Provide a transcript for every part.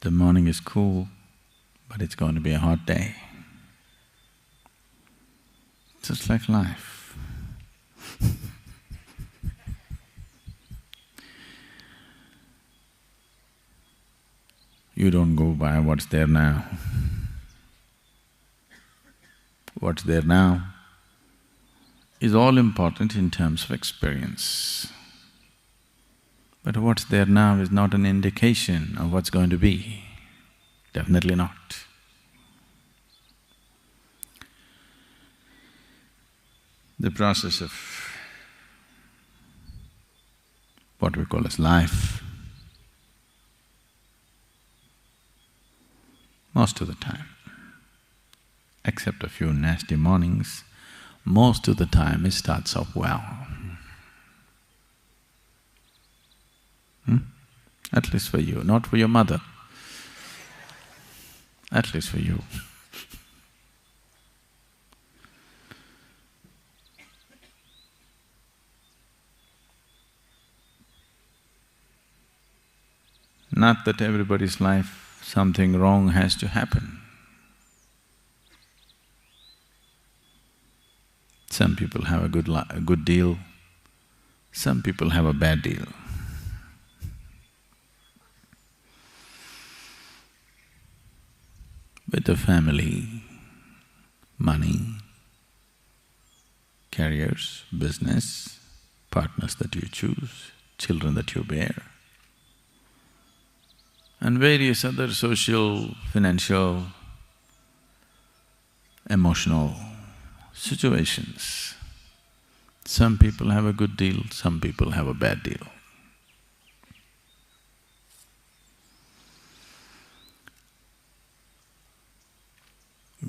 The morning is cool, but it's going to be a hot day. Just like life. You don't go by what's there now. What's there now is all important in terms of experience. But what's there now is not an indication of what's going to be. Definitely not. The process of what we call as life, most of the time, except a few nasty mornings, most of the time it starts off well. At least for you, not for your mother. At least for you. Not that everybody's life, something wrong has to happen. Some people have a good deal, some people have a bad deal. With the family, money, careers, business, partners that you choose, children that you bear, and various other social, financial, emotional situations. Some people have a good deal, some people have a bad deal.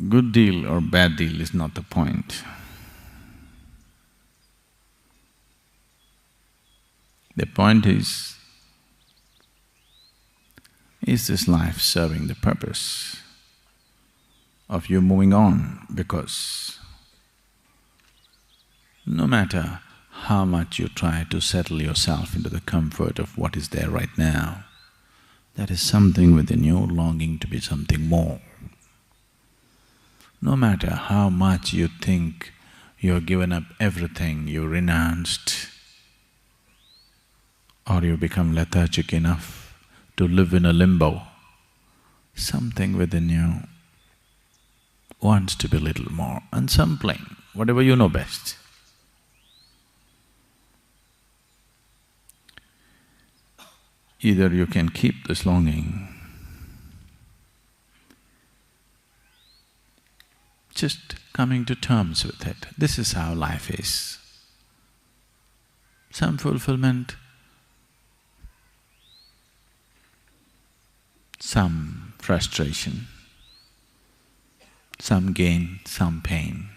Good deal or bad deal is not the point. The point is this life serving the purpose of you moving on? Because no matter how much you try to settle yourself into the comfort of what is there right now, there is something within you longing to be something more. No matter how much you think you've given up everything, you renounced, or you become lethargic enough to live in a limbo, something within you wants to be a little more, and something, whatever you know best. Either you can keep this longing, just coming to terms with it. This is how life is. Some fulfillment, some frustration, some gain, some pain.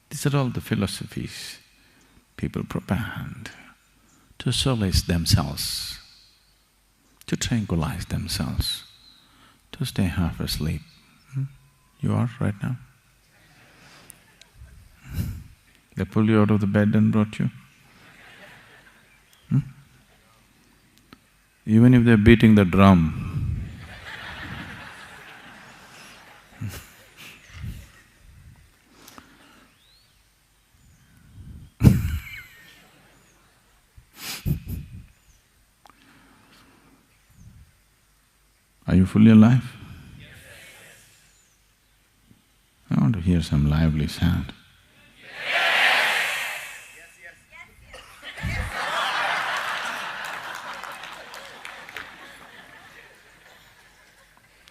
These are all the philosophies people propound to solace themselves, to tranquilize themselves, to stay half asleep. You are right now? They pulled you out of the bed and brought you? Even if they're beating the drum, are you fully alive? I want to hear some lively sound.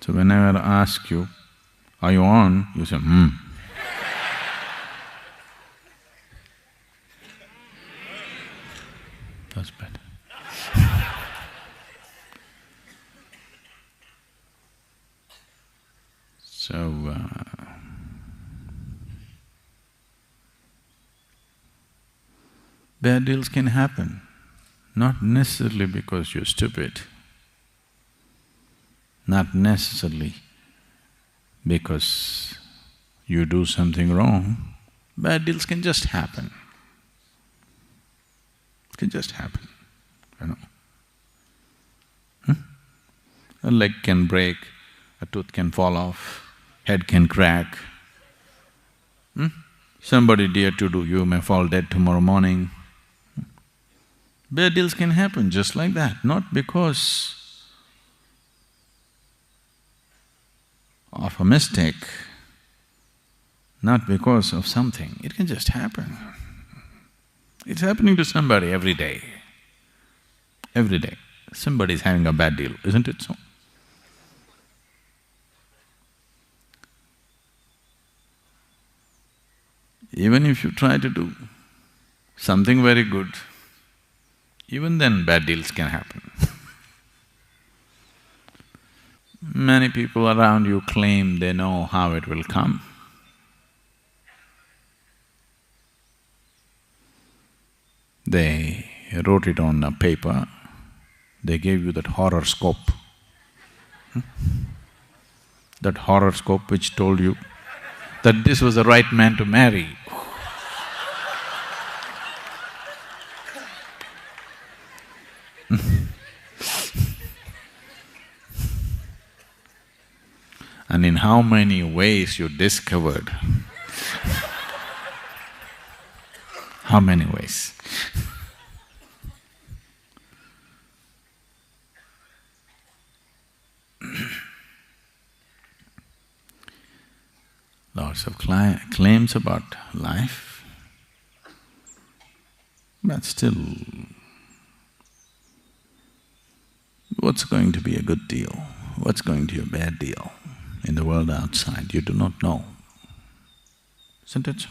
So whenever I ask you, are you on? You say, That's better. So, bad deals can happen, not necessarily because you're stupid, not necessarily because you do something wrong. Bad deals can just happen. It can just happen, you know. A leg can break, a tooth can fall off, head can crack. Somebody dear to you may fall dead tomorrow morning. Bad deals can happen just like that, not because of a mistake, not because of something, it can just happen. It's happening to somebody every day. Every day, somebody is having a bad deal, isn't it so? Even if you try to do something very good, even then bad deals can happen. Many people around you claim they know how it will come. They wrote it on a paper, they gave you that horoscope. That horoscope which told you that this was the right man to marry. And in how many ways you discovered? How many ways? Lots of claims about life, but still, what's going to be a good deal? What's going to be a bad deal? In the world outside, you do not know. Isn't it so?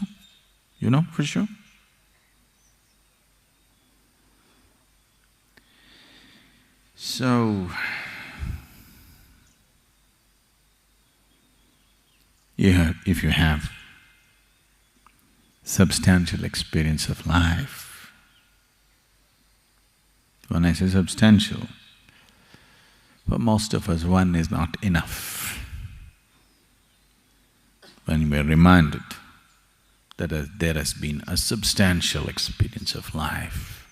You know for sure? So, if you have substantial experience of life, when I say substantial, for most of us one is not enough. When we are reminded that there has been a substantial experience of life,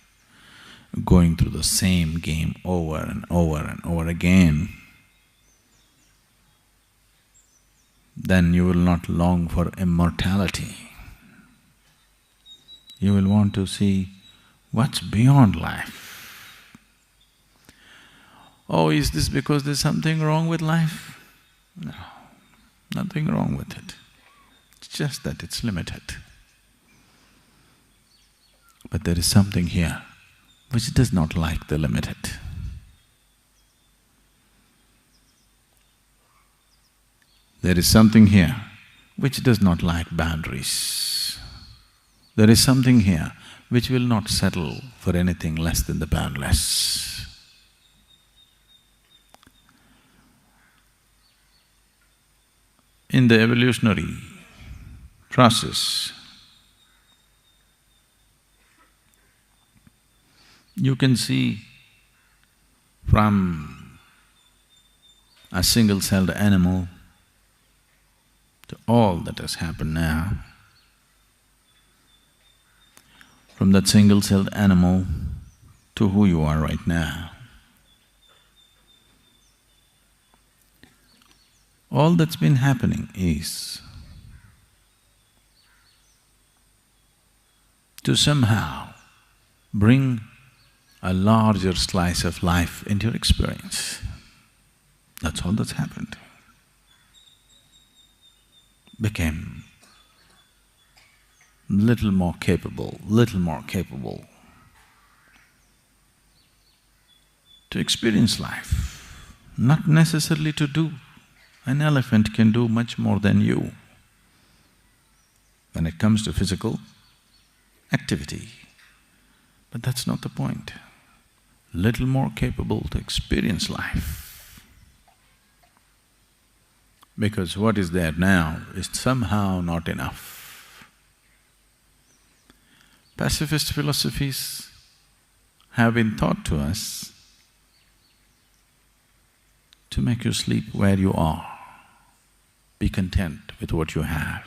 going through the same game over and over and over again, then you will not long for immortality. You will want to see what's beyond life. Oh, is this because there's something wrong with life? No, nothing wrong with it. It's just that it's limited. But there is something here which does not like the limited. There is something here which does not like boundaries. There is something here which will not settle for anything less than the boundless. In the evolutionary process, you can see from a single-celled animal to all that has happened now, from that single-celled animal to who you are right now. All that's been happening is to somehow bring a larger slice of life into your experience. That's all that's happened. Became little more capable to experience life, not necessarily to do. An elephant can do much more than you when it comes to physical activity. But that's not the point. Little more capable to experience life. Because what is there now is somehow not enough. Pacifist philosophies have been taught to us to make you sleep where you are. Be content with what you have.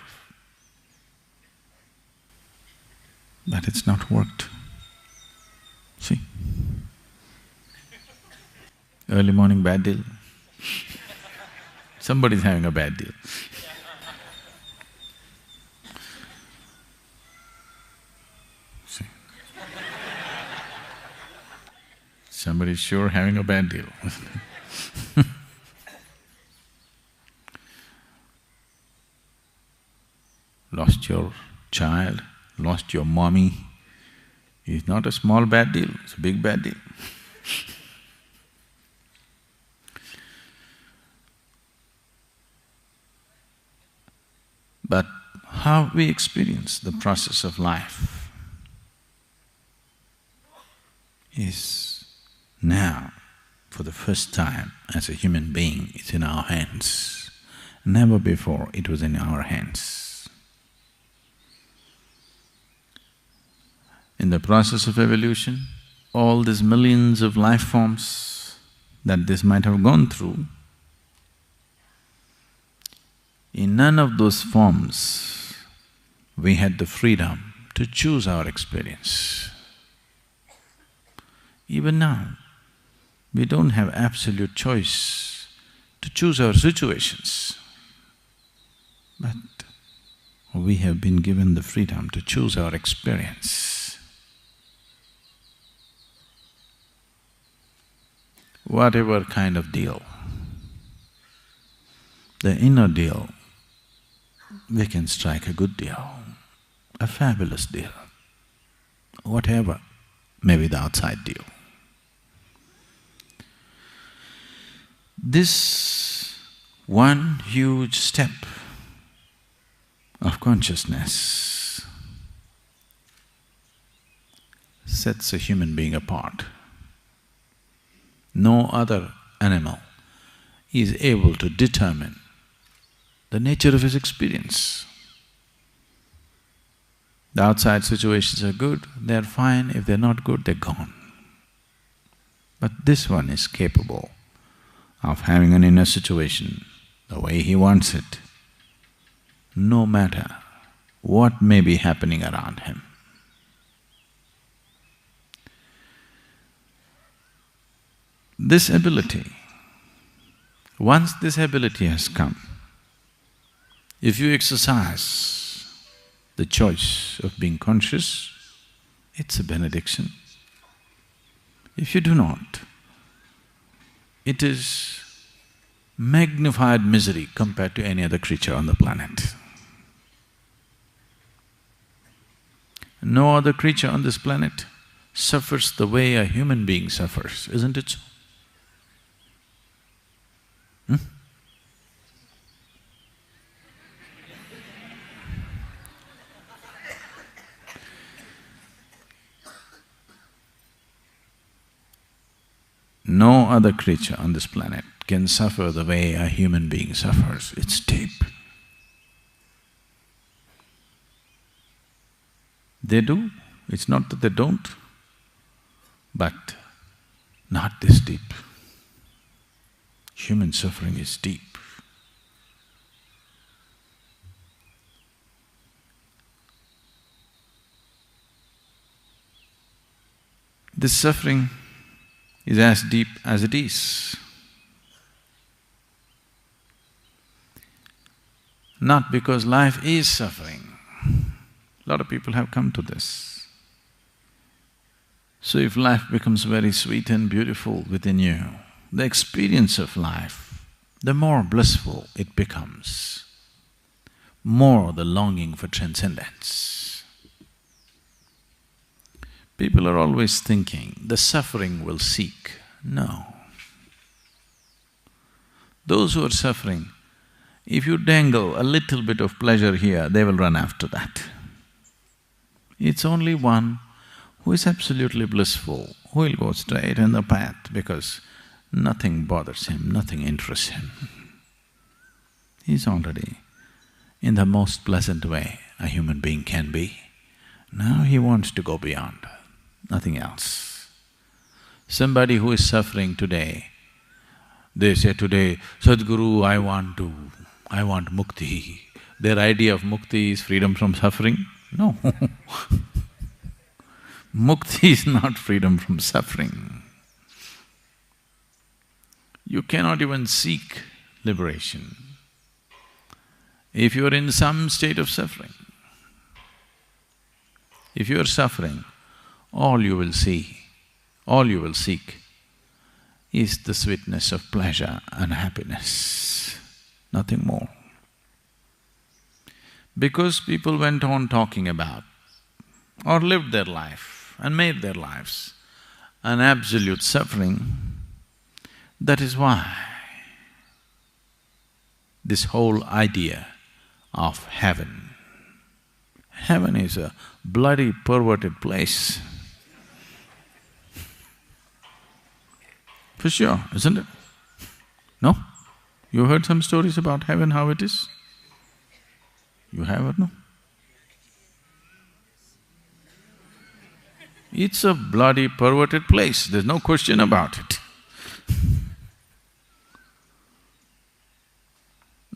But it's not worked. See? Early morning bad deal, Somebody's having a bad deal. See? Somebody's sure having a bad deal. Lost your child, lost your mommy. It's not a small bad deal, it's a big bad deal. But how we experience the process of life is now, for the first time as a human being, it's in our hands. Never before it was in our hands. In the process of evolution, all these millions of life forms that this might have gone through, in none of those forms we had the freedom to choose our experience. Even now, we don't have absolute choice to choose our situations, but we have been given the freedom to choose our experience. Whatever kind of deal, the inner deal, we can strike a good deal, a fabulous deal, whatever may be the outside deal. This one huge step of consciousness sets a human being apart. No other animal is able to determine the nature of his experience. The outside situations are good, they're fine. If they're not good, they're gone. But this one is capable of having an inner situation the way he wants it, no matter what may be happening around him. This ability, once this ability has come, if you exercise the choice of being conscious, it's a benediction. If you do not, it is magnified misery compared to any other creature on the planet. No other creature on this planet suffers the way a human being suffers, isn't it so? No other creature on this planet can suffer the way a human being suffers. It's deep. They do, it's not that they don't, but not this deep. Human suffering is deep. This suffering is as deep as it is. Not because life is suffering. A lot of people have come to this. So if life becomes very sweet and beautiful within you, the experience of life, the more blissful it becomes, more the longing for transcendence. People are always thinking, the suffering will seek. No. Those who are suffering, if you dangle a little bit of pleasure here, they will run after that. It's only one who is absolutely blissful, who will go straight on the path because nothing bothers him, nothing interests him. He's already in the most pleasant way a human being can be. Now he wants to go beyond, nothing else. Somebody who is suffering today, they say today, Sadhguru, I want mukti. Their idea of mukti is freedom from suffering? No. Mukti is not freedom from suffering. you cannot even seek liberation. If you are in some state of suffering, if you are suffering, all you will see, all you will seek is the sweetness of pleasure and happiness, nothing more. Because people went on talking about or lived their life and made their lives an absolute suffering, that is why this whole idea of heaven. Heaven is a bloody perverted place. For sure, isn't it? No? You heard some stories about heaven, how it is? You have or no? It's a bloody perverted place, there's no question about it.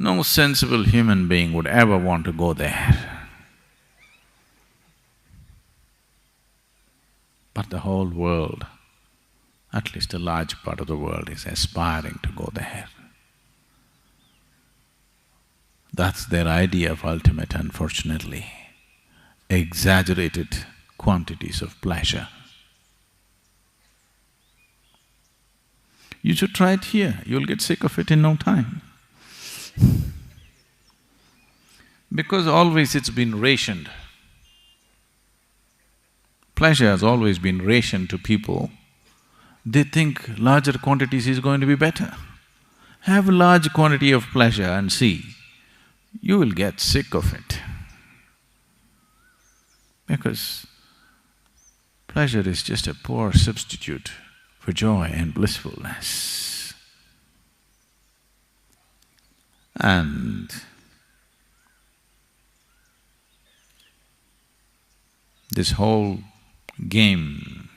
No sensible human being would ever want to go there. But the whole world, at least a large part of the world, is aspiring to go there. That's their idea of ultimate, unfortunately. Exaggerated quantities of pleasure. You should try it here, you'll get sick of it in no time. Because always it's been rationed. Pleasure has always been rationed to people. They think larger quantities is going to be better. Have a large quantity of pleasure and see, you will get sick of it. Because pleasure is just a poor substitute for joy and blissfulness. And this whole game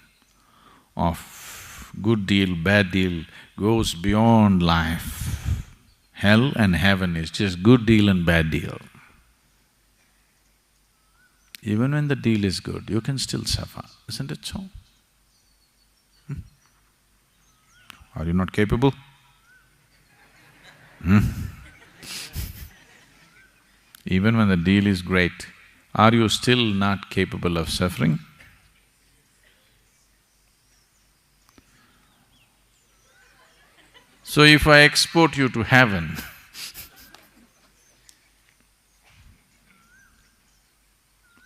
of good deal, bad deal goes beyond life. Hell and heaven is just good deal and bad deal. Even when the deal is good, you can still suffer, isn't it so? Are you not capable? Even when the deal is great, are you still not capable of suffering? So if I export you to heaven,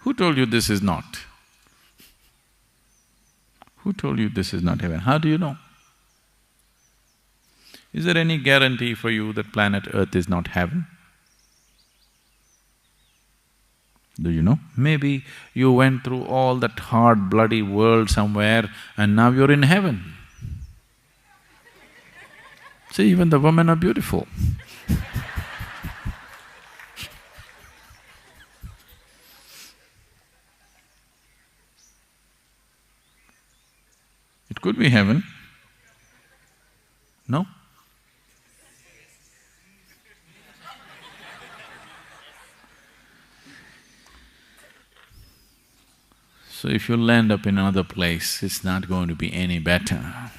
who told you this is not? Who told you this is not heaven? How do you know? Is there any guarantee for you that planet Earth is not heaven? Do you know? Maybe you went through all that hard, bloody world somewhere and now you're in heaven. See, even the women are beautiful. It could be heaven. No? So if you'll end up in another place, it's not going to be any better.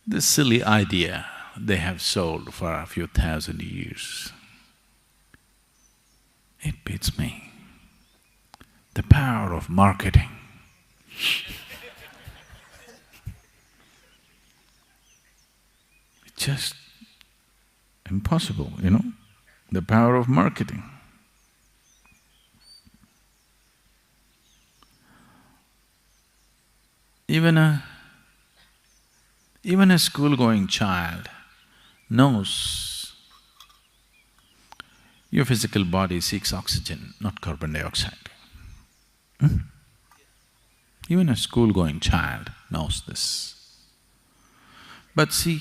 This silly idea they have sold for a few thousand years, it beats me. The power of marketing. It's just impossible, you know, the power of marketing. Even a school-going child knows your physical body seeks oxygen, not carbon dioxide. Even a school-going child knows this. But see,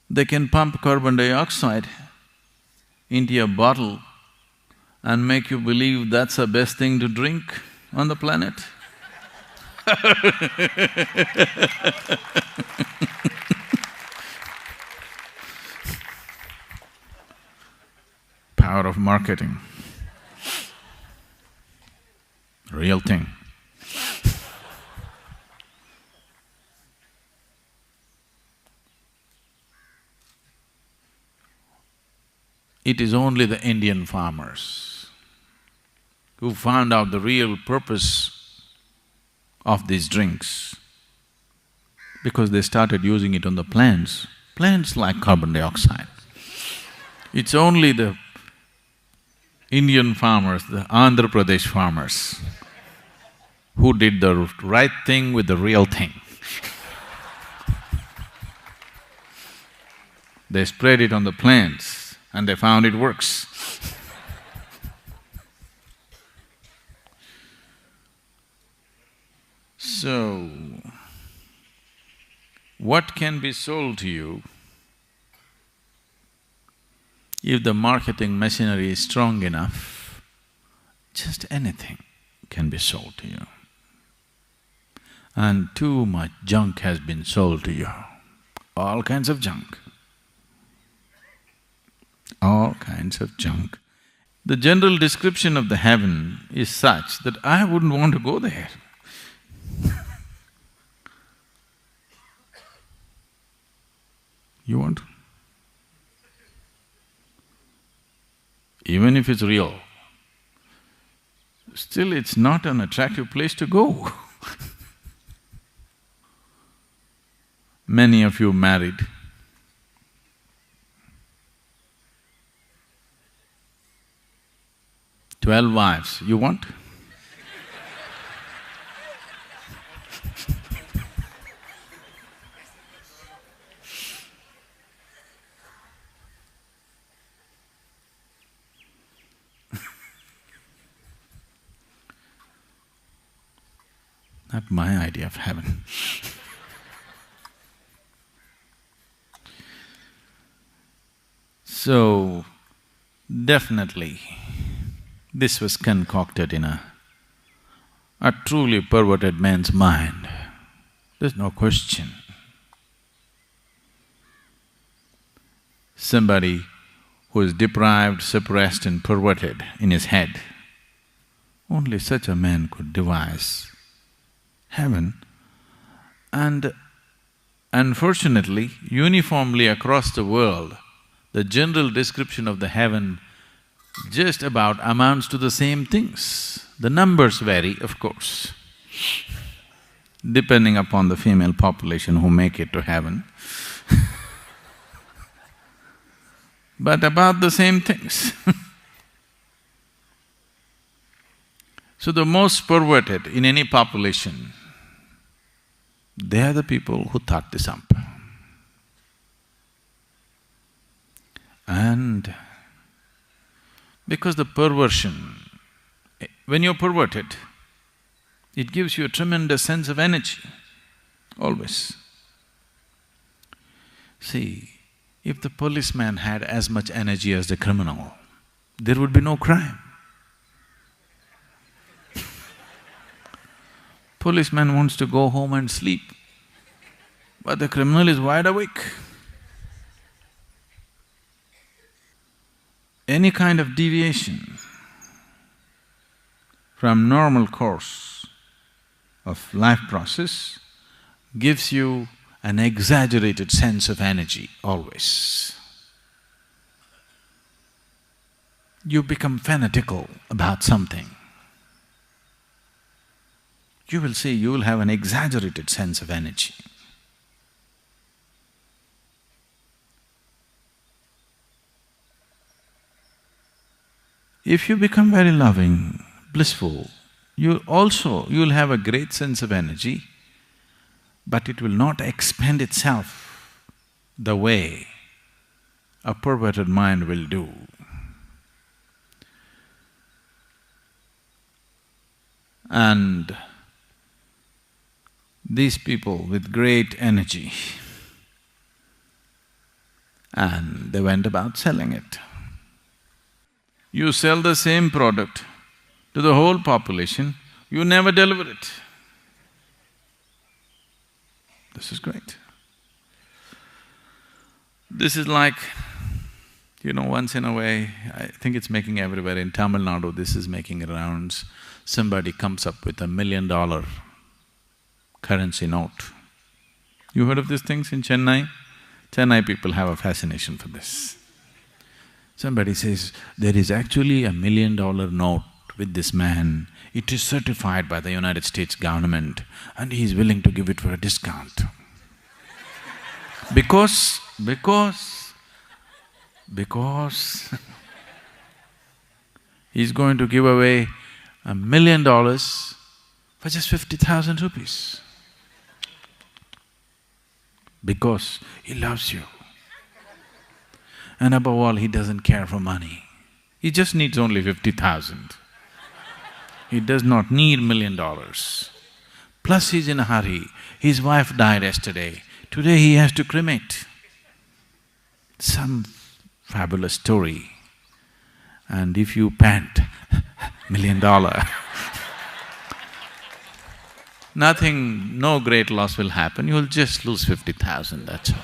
they can pump carbon dioxide into a bottle and make you believe that's the best thing to drink on the planet. Power of marketing. Real thing. it is only the Indian farmers who found out the real purpose of these drinks, because they started using it on the plants. Plants like carbon dioxide. It's only the Indian farmers, the Andhra Pradesh farmers, who did the right thing with the real thing. They sprayed it on the plants and they found it works. So, what can be sold to you if the marketing machinery is strong enough? Just anything can be sold to you. And too much junk has been sold to you, all kinds of junk. All kinds of junk. The general description of the heaven is such that I wouldn't want to go there. You want? Even if it's real, still it's not an attractive place to go. Many of you married. "12 wives, you want?" Not my idea of heaven. So, definitely, this was concocted in a truly perverted man's mind. There's no question. Somebody who is deprived, suppressed and perverted in his head, only such a man could devise heaven. And unfortunately, uniformly across the world, the general description of the heaven just about amounts to the same things. The numbers vary, of course, depending upon the female population who make it to heaven but about the same things. So the most perverted in any population, they are the people who thought this up. And because the perversion, when you're perverted, it gives you a tremendous sense of energy, always. See, if the policeman had as much energy as the criminal, there would be no crime. Policeman wants to go home and sleep, but the criminal is wide awake. Any kind of deviation from normal course of life process gives you an exaggerated sense of energy always. You become fanatical about something. You will see, you will have an exaggerated sense of energy. If you become very loving, blissful, you'll have a great sense of energy, but it will not expend itself the way a perverted mind will do. And these people with great energy, and they went about selling it. You sell the same product to the whole population, you never deliver it. This is great. This is like, once in a way, I think it's making everywhere, in Tamil Nadu this is making rounds, somebody comes up with $1 million currency note. You heard of these things in Chennai? Chennai people have a fascination for this. Somebody says, there is actually $1 million note with this man. It is certified by the United States government and he is willing to give it for a discount. Because he's going to give away $1 million for just 50,000 rupees. Because he loves you. And above all, he doesn't care for money. He just needs only 50,000. He does not need $1 million. Plus he's in a hurry. His wife died yesterday. Today he has to cremate. Some fabulous story. And if you pant $1 million, nothing, no great loss will happen, you'll just lose 50,000, that's all.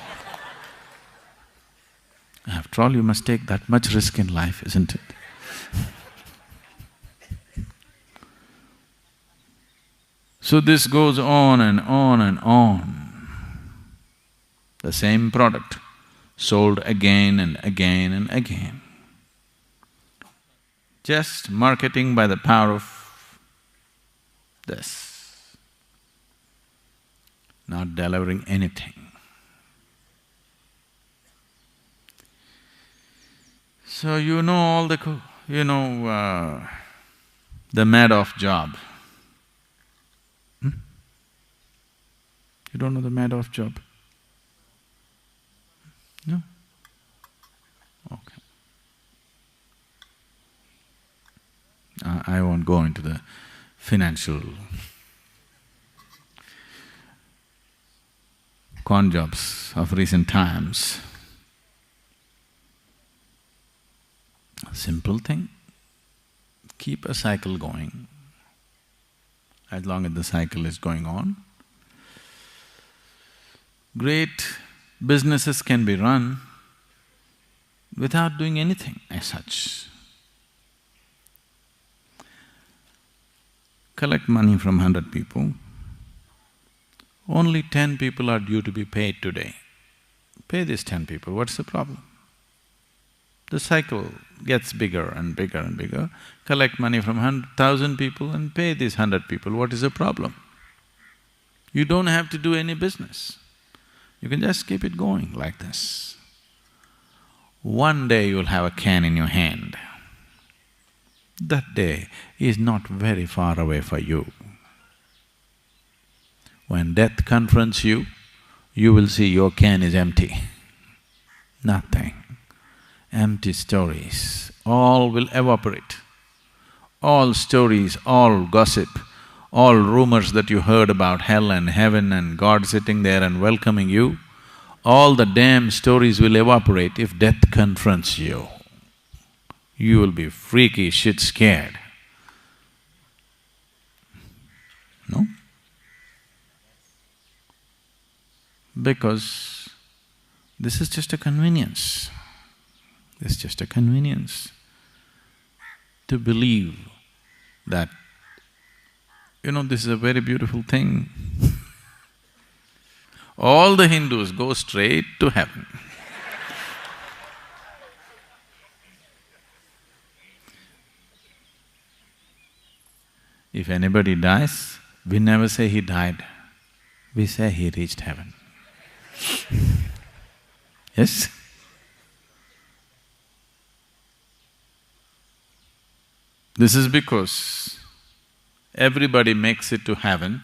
After all, you must take that much risk in life, isn't it? So this goes on and on and on. The same product, sold again and again and again. Just marketing by the power of this, not delivering anything. So you know all the… the Madoff job. You don't know the Madoff job? No? Okay. I won't go into the financial con jobs of recent times. Simple thing, keep a cycle going. As long as the cycle is going on, great businesses can be run without doing anything as such. Collect money from 100 people, only 10 people are due to be paid today. Pay these 10 people, what's the problem? The cycle gets bigger and bigger and bigger. Collect money from 1,000 people and pay these 100 people, what is the problem? You don't have to do any business. You can just keep it going like this. One day you'll have a can in your hand. That day is not very far away for you. When death confronts you, you will see your can is empty. Nothing. Empty stories, all will evaporate. All stories, all gossip, all rumors that you heard about hell and heaven and God sitting there and welcoming you, all the damn stories will evaporate if death confronts you. You will be freaky shit scared. No? Because this is just a convenience. It's just a convenience to believe that, this is a very beautiful thing. All the Hindus go straight to heaven. If anybody dies, we never say he died, we say he reached heaven. Yes? This is because everybody makes it to heaven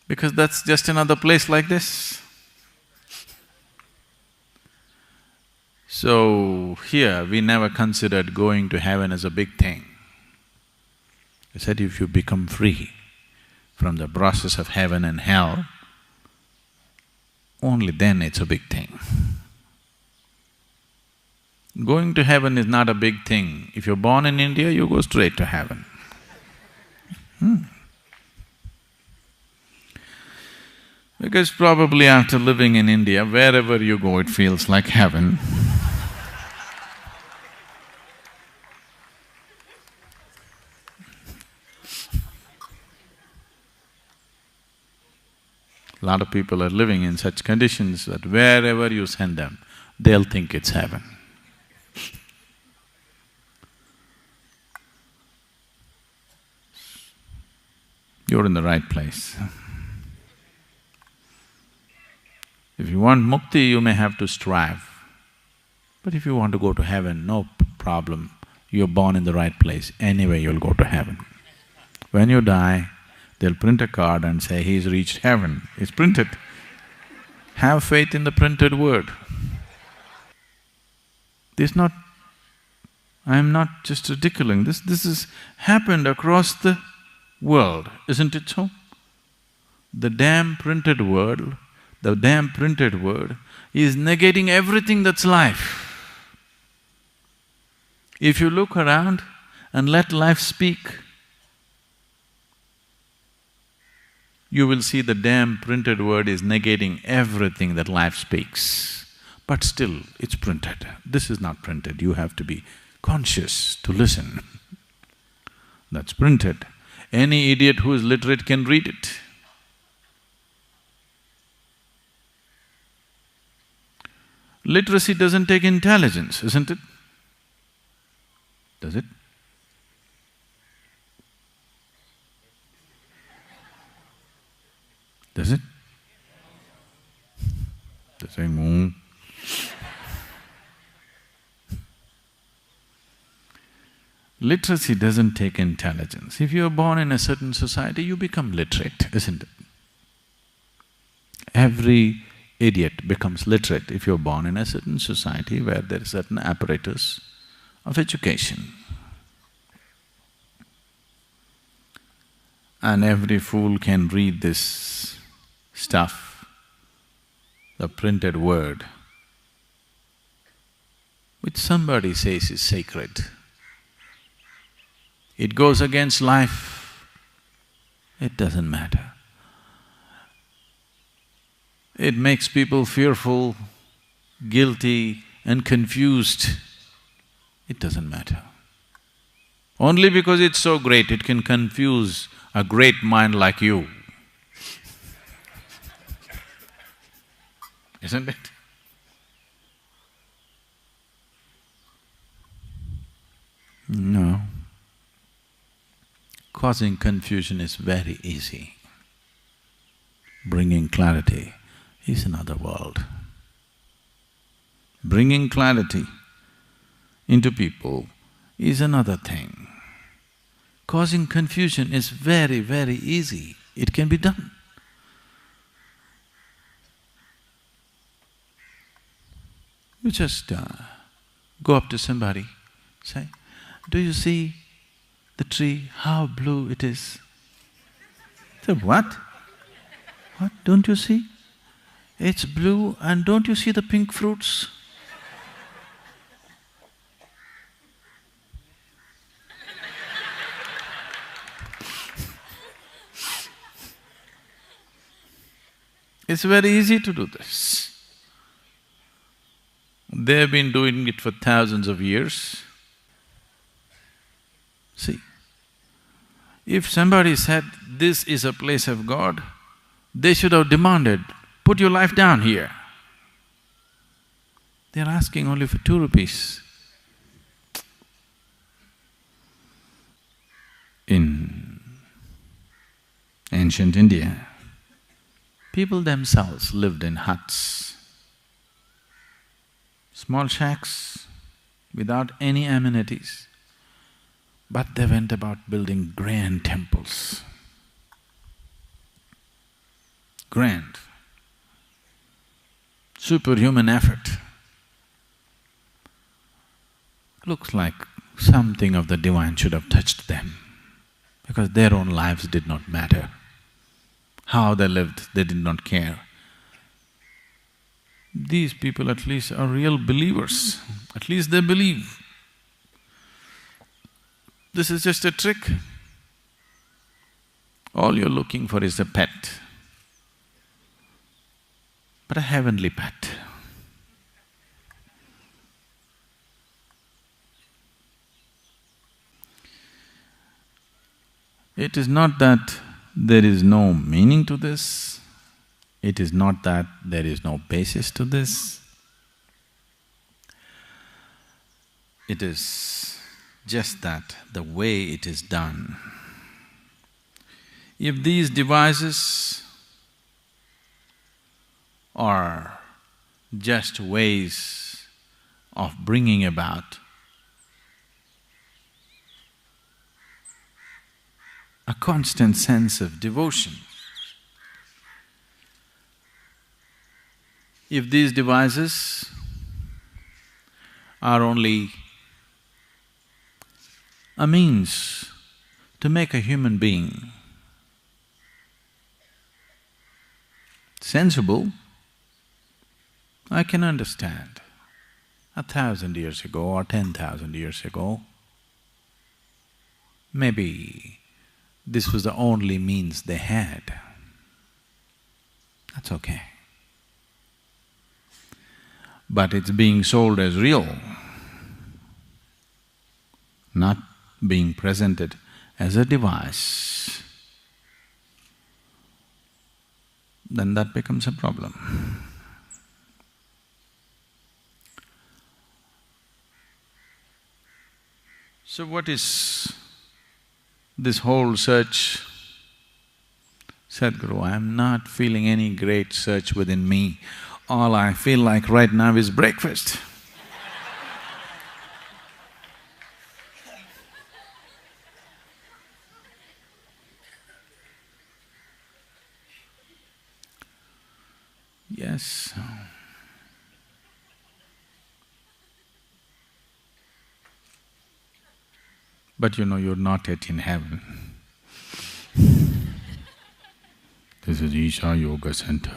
because that's just another place like this. So here we never considered going to heaven as a big thing. We said if you become free from the process of heaven and hell, only then it's a big thing. Going to heaven is not a big thing. If you're born in India, you go straight to heaven. Because probably after living in India, wherever you go, it feels like heaven. A lot of people are living in such conditions that wherever you send them, they'll think it's heaven. you're in the right place. If you want mukti, you may have to strive. But if you want to go to heaven, no problem. You're born in the right place, anyway you'll go to heaven. When you die, they'll print a card and say, he's reached heaven. It's printed. Have faith in the printed word. This not… I'm not just ridiculing, this has happened across the world, isn't it so? The damn printed word is negating everything that's life. If you look around and let life speak, you will see the damn printed word is negating everything that life speaks. But still, it's printed. This is not printed, you have to be conscious to listen. That's printed. Any idiot who is literate can read it. Literacy doesn't take intelligence, isn't it? Does it? Does it? They're saying, Literacy doesn't take intelligence. If you're born in a certain society, you become literate, isn't it? Every idiot becomes literate if you're born in a certain society where there is certain apparatus of education. And every fool can read this stuff, the printed word, which somebody says is sacred. It goes against life, it doesn't matter. It makes people fearful, guilty and confused, it doesn't matter. Only because it's so great, it can confuse a great mind like you. Isn't it? No. Causing confusion is very easy. Bringing clarity is another world. Bringing clarity into people is another thing. Causing confusion is very, very easy. It can be done. You just go up to somebody, say, do you see the tree, how blue it is? Say, what? What, don't you see? It's blue and don't you see the pink fruits? It's very easy to do this. They've been doing it for thousands of years. See, if somebody said, this is a place of God, they should have demanded, put your life down here. They're asking only for 2 rupees. In ancient India, people themselves lived in huts, small shacks without any amenities, but they went about building grand temples. Grand, superhuman effort. Looks like something of the divine should have touched them, because their own lives did not matter. How they lived, they did not care. These people at least are real believers, at least they believe. This is just a trick. All you're looking for is a pet, but a heavenly pet. It is not that there is no meaning to this, it is not that there is no basis to this. It is just that the way it is done If these devices are just ways of bringing about a constant sense of devotion, if these devices are only a means to make a human being sensible, I can understand. 1,000 years ago or 10,000 years ago, maybe this was the only means they had. That's okay. But it's being sold as real, not being presented as a device, then that becomes a problem. So what is this whole search? Sadhguru, I'm not feeling any great search within me. All I feel like right now is breakfast. Yes. But you know, you're not yet in heaven. This is Isha Yoga Center.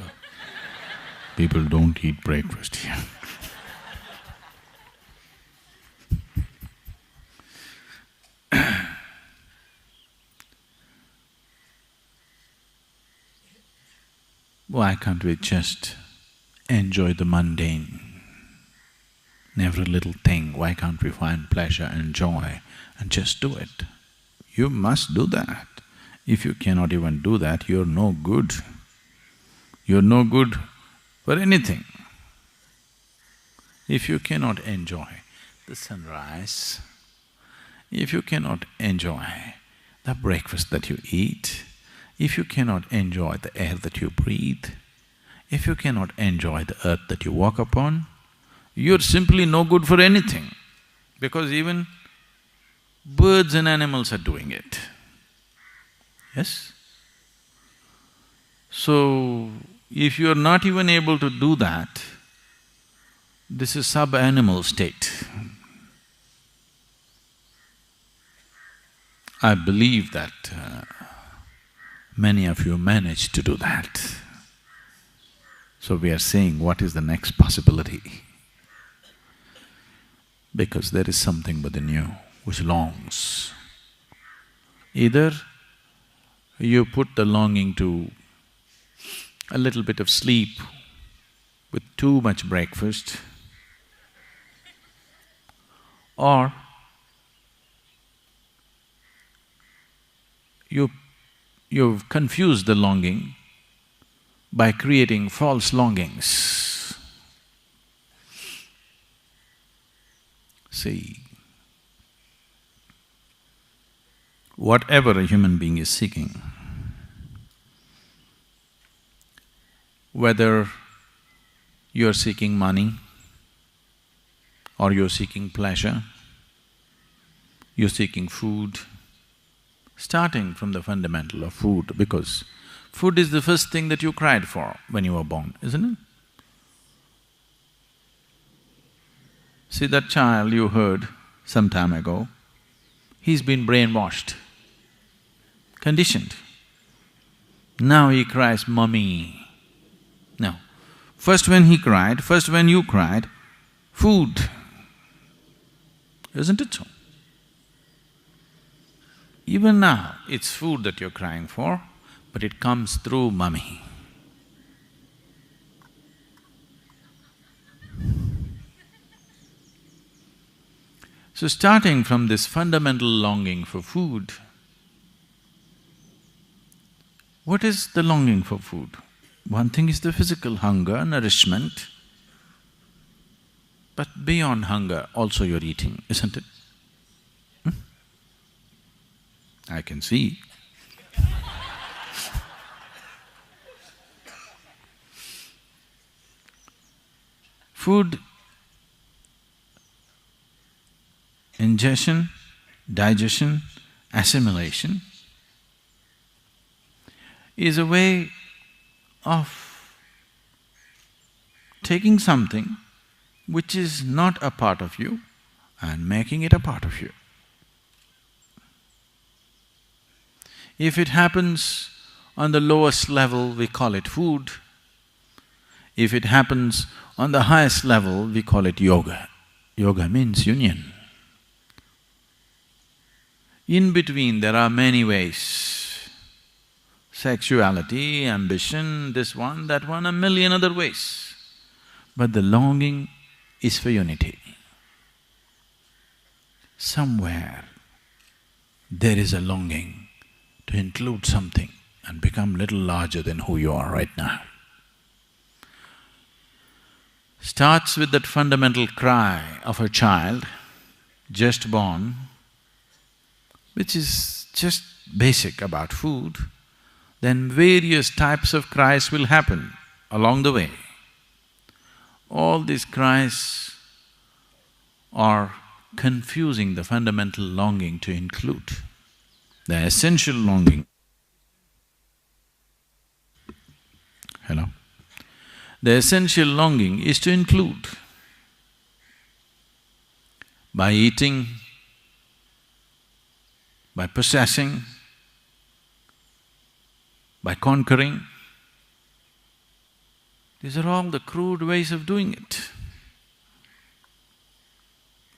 People don't eat breakfast here. Why can't we just enjoy the mundane? In every little thing, why can't we find pleasure and joy and just do it? You must do that. If you cannot even do that, you're no good. You're no good for anything. If you cannot enjoy the sunrise, if you cannot enjoy the breakfast that you eat, if you cannot enjoy the air that you breathe, if you cannot enjoy the earth that you walk upon, you're simply no good for anything, because even birds and animals are doing it. Yes? So, if you're not even able to do that, this is sub-animal state. I believe that many of you managed to do that. So we are seeing what is the next possibility. Because there is something within you which longs. Either you put the longing to a little bit of sleep with too much breakfast, or you've confused the longing by creating false longings. See, whatever a human being is seeking, whether you're seeking money or you're seeking pleasure, you're seeking food, starting from the fundamental of food, because food is the first thing that you cried for when you were born, isn't it? See, that child you heard some time ago, he's been brainwashed, conditioned. Now he cries, "Mummy." No. First when he cried, first when you cried, food. Isn't it so? Even now, it's food that you're crying for, but it comes through mummy. So starting from this fundamental longing for food, what is the longing for food? One thing is the physical hunger, nourishment, but beyond hunger also you're eating, isn't it? I can see. Food ingestion, digestion, assimilation is a way of taking something which is not a part of you and making it a part of you. If it happens on the lowest level, we call it food. If it happens on the highest level, we call it yoga. Yoga means union. In between, there are many ways. Sexuality, ambition, this one, that one, a million other ways. But the longing is for unity. Somewhere there is a longing to include something and become little larger than who you are right now. Starts with that fundamental cry of a child just born, which is just basic about food, then various types of cries will happen along the way. All these cries are confusing the fundamental longing to include, the essential longing. Hello? The essential longing is to include. By eating, by possessing, by conquering. These are all the crude ways of doing it.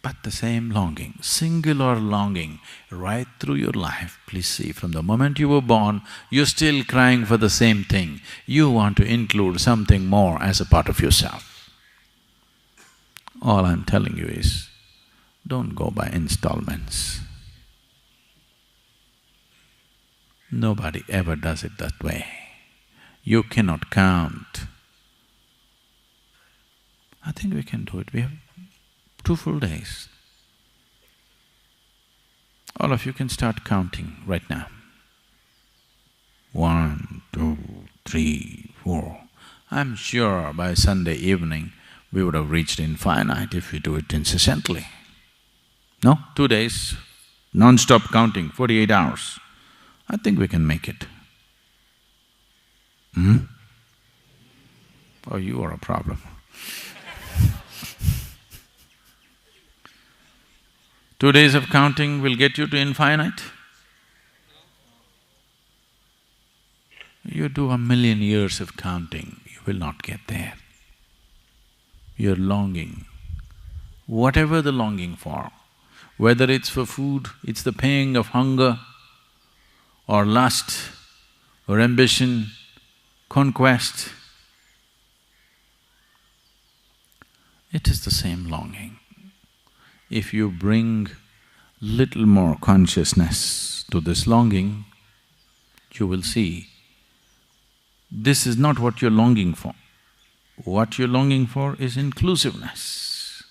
But the same longing, singular longing, right through your life, please see, from the moment you were born, you're still crying for the same thing. You want to include something more as a part of yourself. All I'm telling you is, don't go by installments. Nobody ever does it that way. You cannot count. I think we can do it. We have 2 full days. All of you can start counting right now. 1, 2, 3, 4. I'm sure by Sunday evening we would have reached infinite if we do it incessantly. No? 2 days, non-stop counting, 48 hours. I think we can make it. Oh, you are a problem. 2 days of counting will get you to infinite? You do 1,000,000 years of counting, you will not get there. You're longing, whatever the longing for, whether it's for food, it's the pang of hunger, or lust, or ambition, conquest, it is the same longing. If you bring little more consciousness to this longing, you will see this is not what you're longing for. What you're longing for is inclusiveness.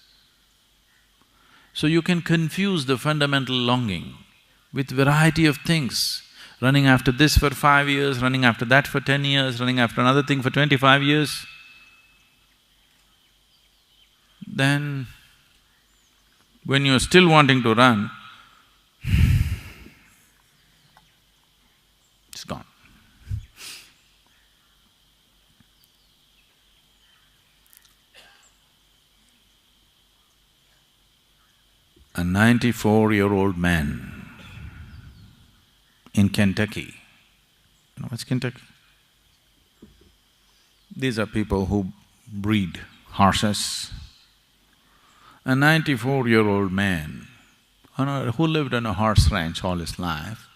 So you can confuse the fundamental longing with variety of things, running after this for 5 years, running after that for 10 years, running after another thing for 25 years. Then, when you're still wanting to run, it's gone. A 94-year-old man in Kentucky. You know what's Kentucky? These are people who breed horses. A 94-year-old man who lived on a horse ranch all his life,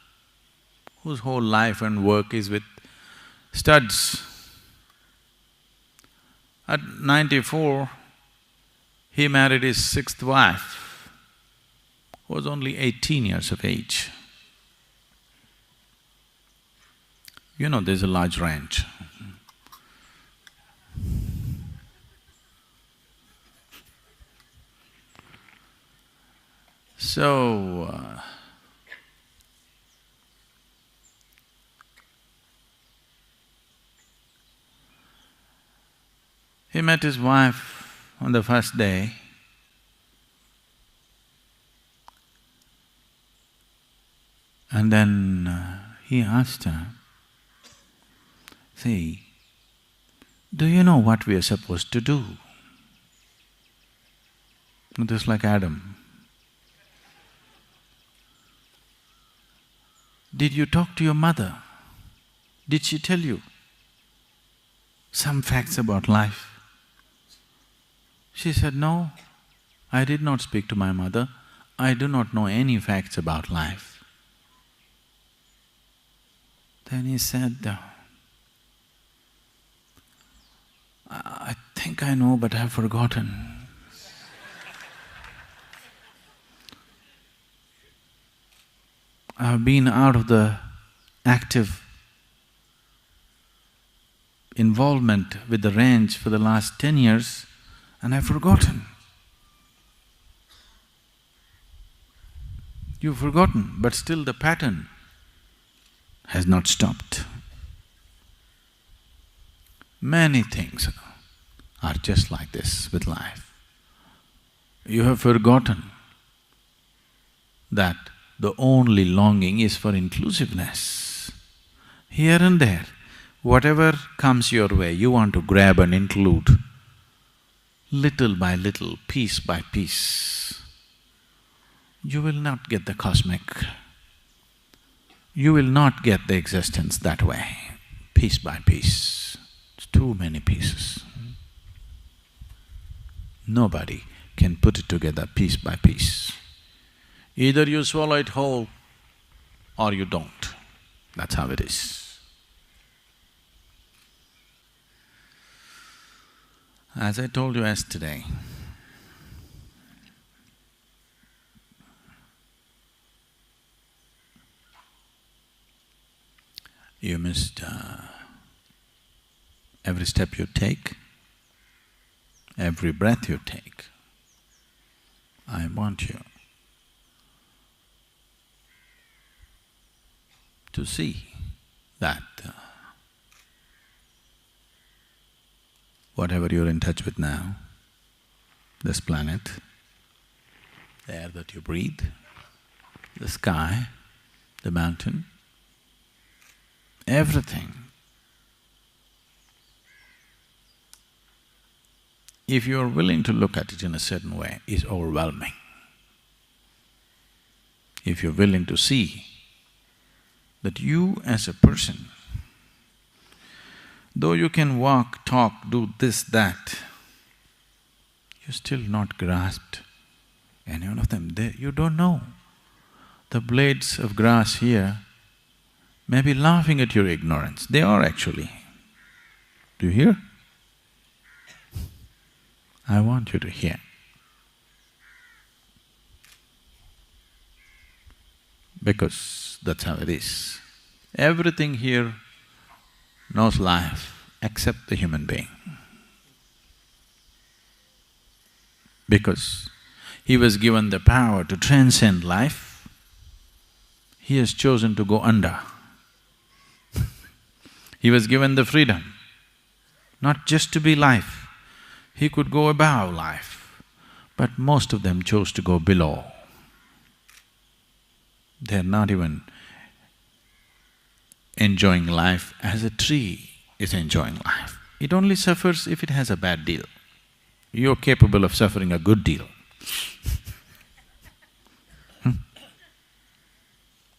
whose whole life and work is with studs. At 94, he married his 6th wife, who was only 18 years of age. You know, there's a large ranch. So, he met his wife on the first day, and then he asked her, "See, do you know what we are supposed to do?" It is like Adam. "Did you talk to your mother? Did she tell you some facts about life?" She said, "No, I did not speak to my mother. I do not know any facts about life." Then he said, "I think I know, but I've forgotten." I've been out of the active involvement with the range for the last 10 years and I've forgotten. You've forgotten, but still the pattern has not stopped. Many things are just like this with life. You have forgotten that the only longing is for inclusiveness. Here and there, whatever comes your way, you want to grab and include, little by little, piece by piece. You will not get the cosmic, you will not get the existence that way, piece by piece. It's too many pieces. Nobody can put it together piece by piece. Either you swallow it whole or you don't. That's how it is. As I told you yesterday, you must… every step you take, every breath you take, I want you to see that whatever you're in touch with now, this planet, the air that you breathe, the sky, the mountain, everything, if you're willing to look at it in a certain way, is overwhelming. If you're willing to see that you as a person, though you can walk, talk, do this, that, you're still not grasped any one of them. You don't know. The blades of grass here may be laughing at your ignorance. They are actually. Do you hear? I want you to hear. Because that's how it is. Everything here knows life except the human being. Because he was given the power to transcend life, he has chosen to go under. He was given the freedom, not just to be life, he could go above life, but most of them chose to go below. They're not even enjoying life as a tree is enjoying life. It only suffers if it has a bad deal. You're capable of suffering a good deal.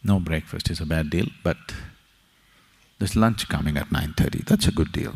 No breakfast is a bad deal, but there's lunch coming at 9:30, that's a good deal.